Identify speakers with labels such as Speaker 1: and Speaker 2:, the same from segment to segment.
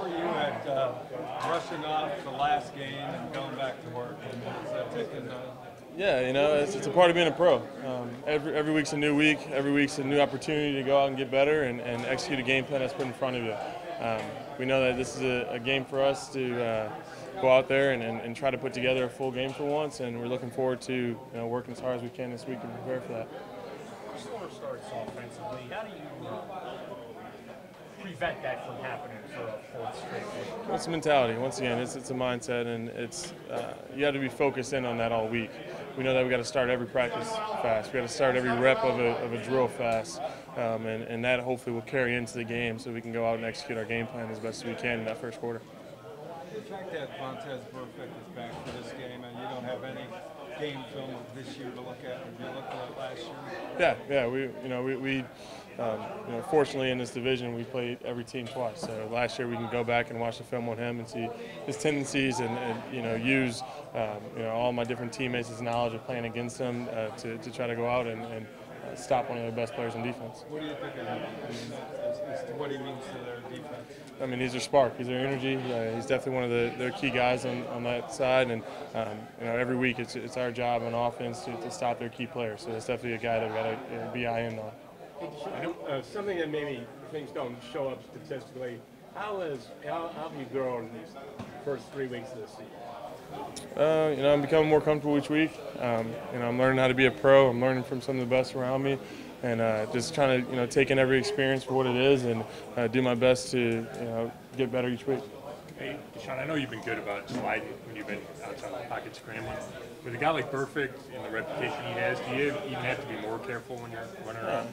Speaker 1: are you at rushing off the last game and going back to work? Is that taking
Speaker 2: Yeah, it's a part of being a pro. Every week's a new week. Every week's a new opportunity to go out and get better and execute a game plan that's put in front of you. We know that this is a game for us to go out there and try to put together a full game for once, and we're looking forward to working as hard as we can this week to prepare for that.
Speaker 3: Slower starts offensively. How do you prevent that from happening for a fourth straight week?
Speaker 2: It's a mentality. Once again, it's a mindset, and it's you have to be focused in on that all week. We know that we got to start every practice fast. We got to start every rep of a drill fast, and that hopefully will carry into the game so we can go out and execute our game plan as best as we can in that first quarter.
Speaker 1: The fact that Montez Burfict is back for this game and you don't have any game film of this year to look at, have you looked at last year?
Speaker 2: Yeah. We fortunately in this division we played every team twice. So last year we can go back and watch the film on him and see his tendencies and use all my different teammates' knowledge of playing against him to try to go out and stop one of their best players on defense.
Speaker 1: What do you think of him as to what he means to their defense?
Speaker 2: I mean, he's their spark. He's their energy. He's definitely one of their key guys on that side. And every week it's our job on offense to stop their key players. So that's definitely a guy that we got to be in on.
Speaker 4: Something that maybe things don't show up statistically. How have you grown these first 3 weeks of the season?
Speaker 2: I'm becoming more comfortable each week. I'm learning how to be a pro. I'm learning from some of the best around me, and just trying to take in every experience for what it is and do my best to get better each week.
Speaker 3: Hey, DeShone, I know you've been good about sliding when you've been outside the pocket scrambling. With a guy like Burfict and the reputation he has, do you even have to be more careful when you're running around?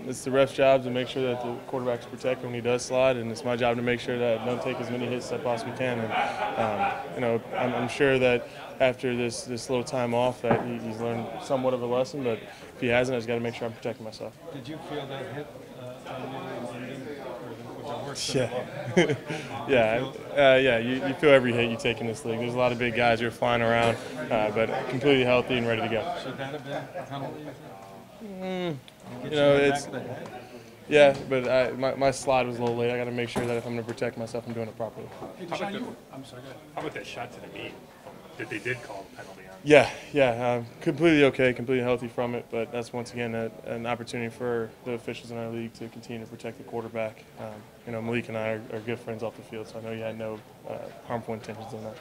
Speaker 2: It's the ref's job to make sure that the quarterback's protected when he does slide, and it's my job to make sure that I don't take as many hits as I possibly can. And I'm sure that after this little time off that he's learned somewhat of a lesson, but if he hasn't, I just got to make sure I'm protecting myself.
Speaker 1: Did you feel that hit on you in London, or was it worse
Speaker 2: You feel every hit you take in this league. There's a lot of big guys who are flying around, but completely healthy and ready to go.
Speaker 1: Should that have been a penalty?
Speaker 2: But my slide was a little late. I got to make sure that if I'm going to protect myself, I'm doing it properly.
Speaker 3: I'm sorry, go ahead. How about that shot to the knee that they did call the penalty on?
Speaker 2: Yeah. Completely okay, completely healthy from it, but that's once again an opportunity for the officials in our league to continue to protect the quarterback. Malik and I are good friends off the field, so I know he had no harmful intentions in that.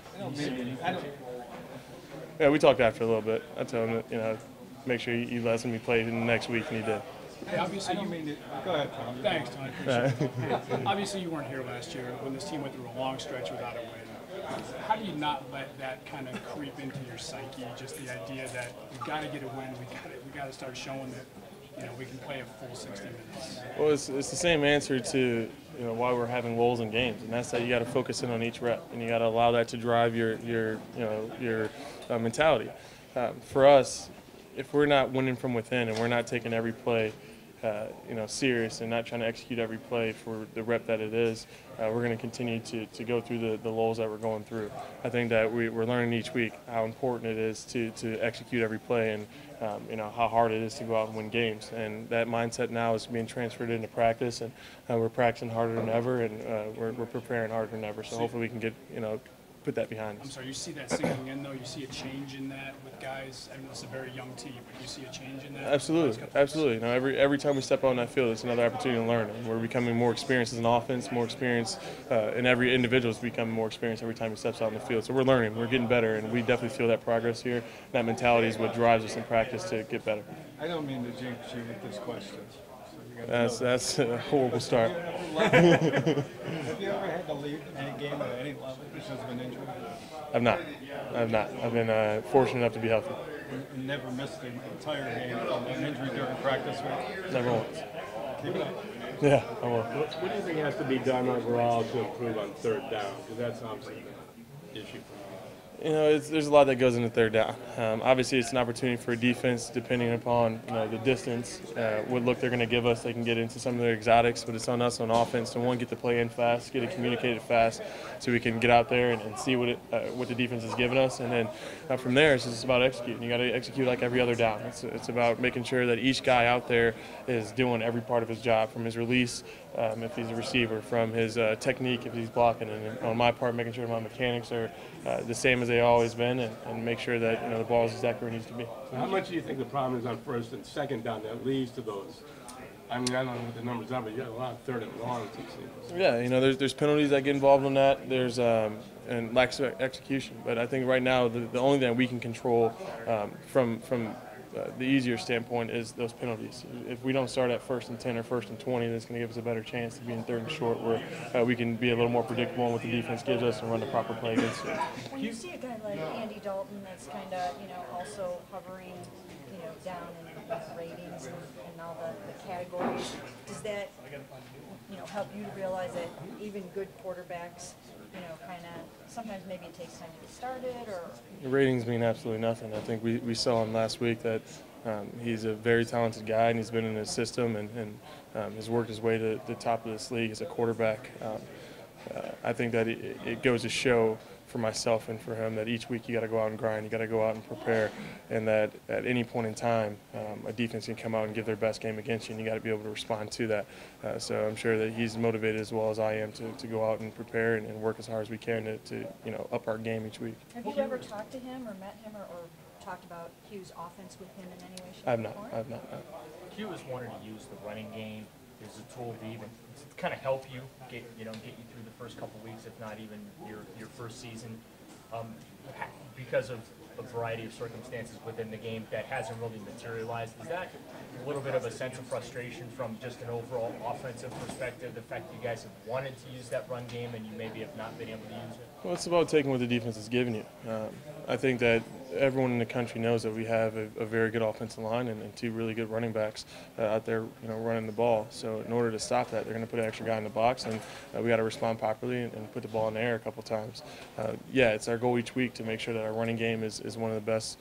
Speaker 2: Yeah, we talked after a little bit. I told him that, make sure he lets me play in the next week, and he did.
Speaker 5: Hey, obviously,
Speaker 1: Go ahead, Tom.
Speaker 5: Thanks, Tom. I appreciate it. Obviously, you weren't here last year when this team went through a long stretch without a win. How do you not let that kind of creep into your psyche? Just the idea that we've got to get a win, we got to start showing that we can play a full 60 minutes.
Speaker 2: Well, it's the same answer to why we're having lulls in games, and that's that you got to focus in on each rep, and you got to allow that to drive your mentality. For us, if we're not winning from within and we're not taking every play serious and not trying to execute every play for the rep that it is, we're going to continue to go through the lulls that we're going through. I think that we're learning each week how important it is to execute every play and how hard it is to go out and win games. And that mindset now is being transferred into practice, and we're practicing harder than ever, and we're preparing harder than ever. So hopefully we can get put that behind us.
Speaker 5: I'm sorry, you see that sinking in, though? You see a change in that with guys? I mean, it's a very young team, but you see a change in that?
Speaker 2: Absolutely. Every time we step on that field, it's another opportunity to learn. And we're becoming more experienced as an offense, more experienced, and every individual is becoming more experienced every time he steps out on the field. So we're learning, we're getting better, and we definitely feel that progress here. That mentality is what drives us in practice to get better.
Speaker 1: I don't mean to jinx you with this question.
Speaker 2: That's a horrible start.
Speaker 1: Have you ever had to leave any game at any level because of an injury?
Speaker 2: I've not. I've been fortunate enough to be healthy.
Speaker 1: You never missed an entire game from an injury during practice week?
Speaker 2: Never once.
Speaker 1: Keep it up.
Speaker 2: Yeah, I will.
Speaker 4: What do you think has to be done overall to improve on third down? Because that's obviously an issue for
Speaker 2: You know, there's a lot that goes into third down. Obviously, it's an opportunity for defense, depending upon the distance, what look they're going to give us. They can get into some of their exotics, but it's on us on offense to get the play in fast, get it communicated fast, so we can get out there and see what the defense is giving us, and then from there, it's just about executing. You got to execute like every other down. It's about making sure that each guy out there is doing every part of his job, from his release, if he's a receiver, from his technique if he's blocking, and on my part, making sure my mechanics are the same as they always been, and make sure that the ball is exactly where it needs to be.
Speaker 4: So how much do you think the problem is on first and second down that leads to those? I mean, I don't know what the numbers are, but you got a lot of third and longs, it seems.
Speaker 2: Yeah, there's penalties that get involved in that. There's and lack of execution. But I think right now the only thing we can control from the easier standpoint is those penalties. If we don't start at 1st and 10 or 1st and 20, that's going to give us a better chance to be in 3rd and short, where we can be a little more predictable in what the defense gives us and run the proper play against it.
Speaker 6: When you see a guy like Andy Dalton that's kind of, also hovering, down in ratings and all the categories, does that, help you to realize that even good quarterbacks, kind of sometimes maybe it takes time to get started, or?
Speaker 2: The ratings mean absolutely nothing. I think we saw him last week that he's a very talented guy, and he's been in his system and has worked his way to the top of this league as a quarterback. I think that it goes to show for myself and for him that each week you got to go out and grind, you got to go out and prepare, and that at any point in time a defense can come out and give their best game against you, and you got to be able to respond to that. So I'm sure that he's motivated as well as I am to go out and prepare and work as hard as we can to up our game each week.
Speaker 6: Have you ever talked to him or met him or talked about Q's offense with him in any way, shape,
Speaker 2: I've
Speaker 6: or
Speaker 2: not.
Speaker 6: form?
Speaker 2: I've not.
Speaker 7: Q has wanted to use the running game as a tool to even kind of help you get you through the first couple weeks, if not even your first season, because of a variety of circumstances within the game that hasn't really materialized. Is that a little bit of a sense of frustration from just an overall offensive perspective, the fact that you guys have wanted to use that run game and you maybe have not been able to use it?
Speaker 2: Well, it's about taking what the defense is giving you. I think that everyone in the country knows that we have a very good offensive line and 2 really good running backs out there, running the ball. So in order to stop that, they're going to put an extra guy in the box, and we got to respond properly and put the ball in the air a couple times. Yeah, it's our goal each week to make sure that our running game is one of the best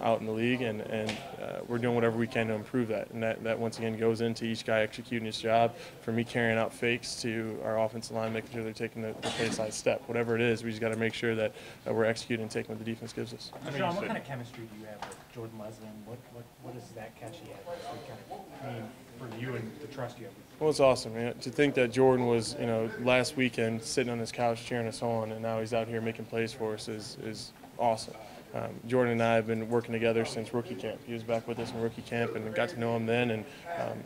Speaker 2: out in the league, and we're doing whatever we can to improve that. And that once again goes into each guy executing his job, from me carrying out fakes to our offensive line making sure they're taking the play-side step. Whatever it is, we just got to make sure that we're executing and taking what the defense gives us.
Speaker 7: Sean, what kind of chemistry do you have with Jordan Leslie? What does that catch you at this weekend mean for you and the trust you have with him?
Speaker 2: Well, it's awesome, man. To think that Jordan was, last weekend sitting on his couch cheering us on, and now he's out here making plays for us is awesome. Jordan and I have been working together since rookie camp. He was back with us in rookie camp, and got to know him then, and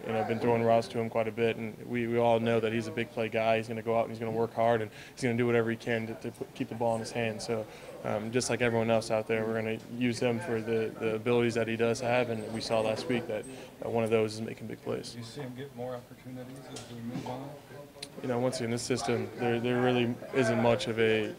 Speaker 2: I've been throwing routes to him quite a bit. And we all know that he's a big play guy. He's going to go out and he's going to work hard, and he's going to do whatever he can to keep the ball in his hands. So just like everyone else out there, we're going to use him for the abilities that he does have, and we saw last week that one of those is making big plays.
Speaker 1: Do you see him get more opportunities as we move on?
Speaker 2: Once again, this system, there really isn't much of a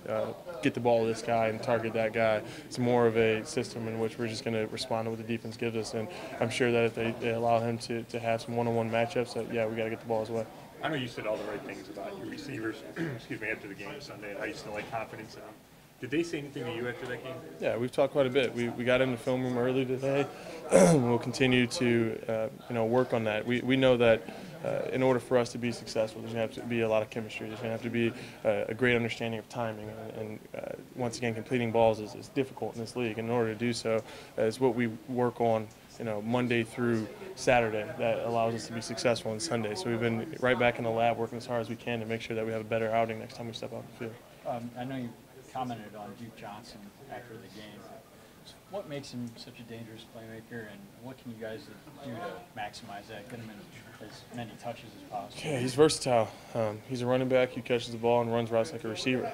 Speaker 2: get the ball to this guy and target that guy. It's more of a system in which we're just going to respond to what the defense gives us. And I'm sure that if they allow him to have some one-on-one matchups, that, yeah, we got to get the ball his way.
Speaker 3: I know you said all the right things about your receivers, excuse me, after the game Sunday, and how you still like confidence in them. Did they say anything to you after that game?
Speaker 2: Yeah, we've talked quite a bit. We got in the film room early today. We'll continue to work on that. We know that in order for us to be successful, there's going to have to be a lot of chemistry. There's going to have to be a great understanding of timing. And once again, completing balls is difficult in this league. And in order to do so, is what we work on Monday through Saturday that allows us to be successful on Sunday. So we've been right back in the lab working as hard as we can to make sure that we have a better outing next time we step out the field.
Speaker 8: I know you commented on Duke Johnson after the game. What makes him such a dangerous playmaker, and what can you guys do to maximize that, get him in as many touches as possible?
Speaker 2: Yeah, he's versatile. He's a running back who catches the ball and runs routes like a receiver.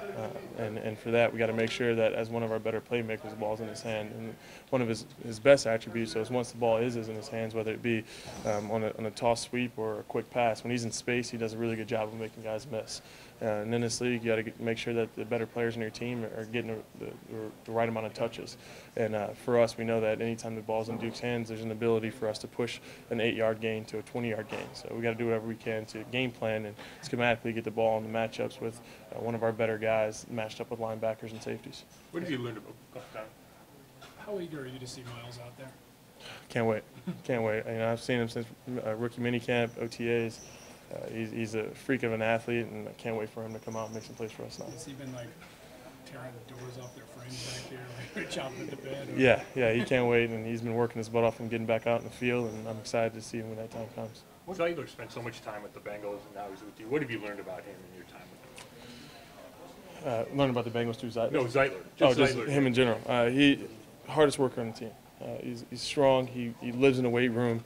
Speaker 2: And for that, we got to make sure that as one of our better playmakers, the ball's in his hand. And one of his best attributes is once the ball is in his hands, whether it be on a toss sweep or a quick pass, when he's in space, he does a really good job of making guys miss. And in this league, you got to make sure that the better players in your team are getting the right amount of touches. And for us, we know that anytime the ball's in Duke's hands, there's an ability for us to push an 8-yard gain to a 20-yard gain. So we got to do whatever we can to game plan and schematically get the ball in the matchups with one of our better guys matched up with linebackers and safeties.
Speaker 3: What have you learned about that?
Speaker 5: How eager are you to see Miles out there?
Speaker 2: Can't wait. Can't wait. I've seen him since rookie minicamp, OTAs. He's a freak of an athlete, and I can't wait for him to come out and make some plays for us now.
Speaker 5: Has he been like tearing the doors off their frames back here, like chopping at the bed? Or?
Speaker 2: Yeah, he can't wait, and he's been working his butt off and getting back out in the field, and I'm excited to see him when that time comes.
Speaker 3: Zeitler spent so much time with the Bengals, and now he's with you. What have you learned about him in your time with him?
Speaker 2: Learn about the Bengals too, Zeitler?
Speaker 3: No, Zeitler.
Speaker 2: Just
Speaker 3: Zeitler.
Speaker 2: him in general. He hardest worker on the team. He's strong. He lives in the weight room.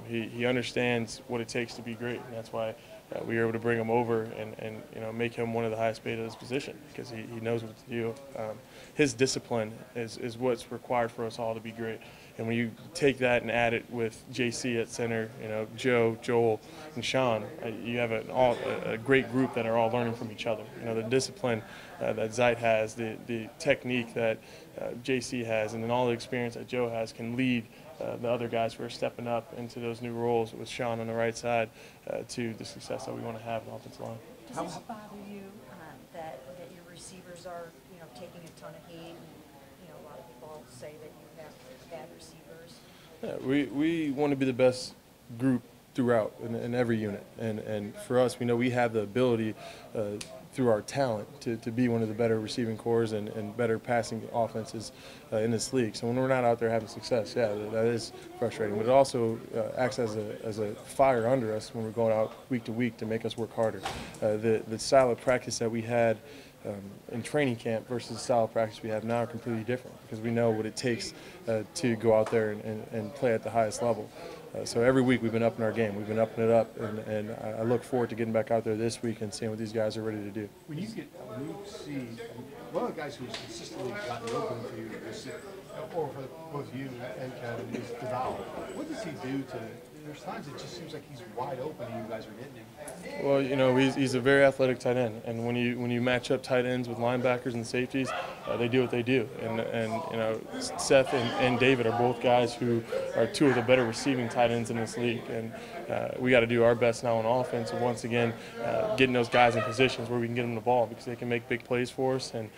Speaker 2: He understands what it takes to be great, and that's why we were able to bring him over and make him one of the highest paid at his position, because he knows what to do. His discipline is what's required for us all to be great. And when you take that and add it with JC at center, Joe, Joel, and Sean, you have a great group that are all learning from each other. The discipline that Zeit has, the technique that JC has, and then all the experience that Joe has can lead the other guys who are stepping up into those new roles with Sean on the right side to the success that we want to have in the offensive line.
Speaker 6: Does it bother you that your receivers are, taking a ton of heat? And, a lot of people say that you have bad receivers.
Speaker 2: Yeah, we want to be the best group throughout in every unit, and for us, we know we have the ability through our talent to be one of the better receiving cores and better passing offenses in this league. So when we're not out there having success, yeah, that is frustrating. But it also acts as a fire under us when we're going out week to week to make us work harder. The style of practice that we had in training camp versus the style of practice we have now are completely different, because we know what it takes to go out there and play at the highest level. So every week we've been upping our game. We've been upping it up, and I look forward to getting back out there this week and seeing what these guys are ready to do.
Speaker 9: When you see one of the guys who's consistently gotten open for you, or for both you and Kevin, is DeVal. What does he do to? There's times it just seems like he's wide open and you guys are getting him.
Speaker 2: Well, he's a very athletic tight end, and when you match up tight ends with linebackers and safeties, they do what they do. And Seth and David are both guys who are two of the better receiving tight ends in this league, and we got to do our best now on offense. And once again, getting those guys in positions where we can get them the ball, because they can make big plays for us. And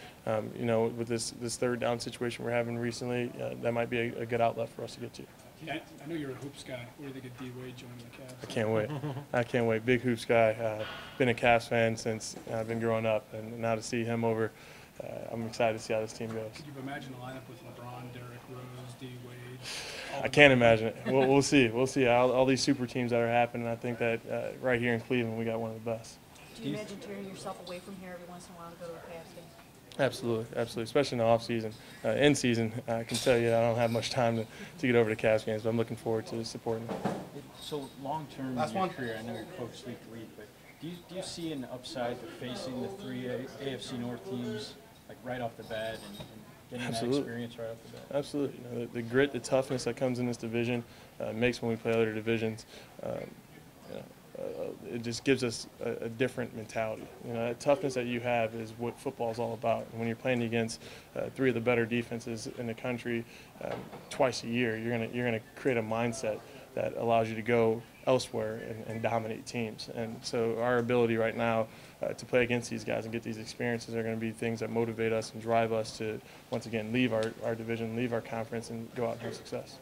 Speaker 2: with this third down situation we're having recently, that might be a good outlet for us to get to.
Speaker 5: Yeah, I know you're a hoops guy. What do you think of D. Wade joining the Cavs?
Speaker 2: I can't wait. I can't wait. Big hoops guy. Been a Cavs fan since I've been growing up, and now to see him over, I'm excited to see how this team goes.
Speaker 5: Could you imagine a lineup with LeBron, Derrick Rose, D. Wade?
Speaker 2: I can't imagine it. We'll see. We'll see. All these super teams that are happening, I think that right here in Cleveland, we got one of the best.
Speaker 6: Do you imagine tearing yourself away from here every once in a while to go to a Cavs game?
Speaker 2: Absolutely, especially in the off season. In season, I can tell you I don't have much time to get over to Cavs games, but I'm looking forward to supporting them.
Speaker 8: So long term in your career, I know you're coached week to week, but do you see an upside to facing the three AFC North teams like right off the bat and getting that experience right off the bat?
Speaker 2: Absolutely. The grit, the toughness that comes in this division makes when we play other divisions. It just gives us a different mentality. That toughness that you have is what football is all about. And when you're playing against three of the better defenses in the country twice a year, you're gonna create a mindset that allows you to go elsewhere and dominate teams. And so our ability right now to play against these guys and get these experiences are going to be things that motivate us and drive us to, once again, leave our division, leave our conference, and go out and have success.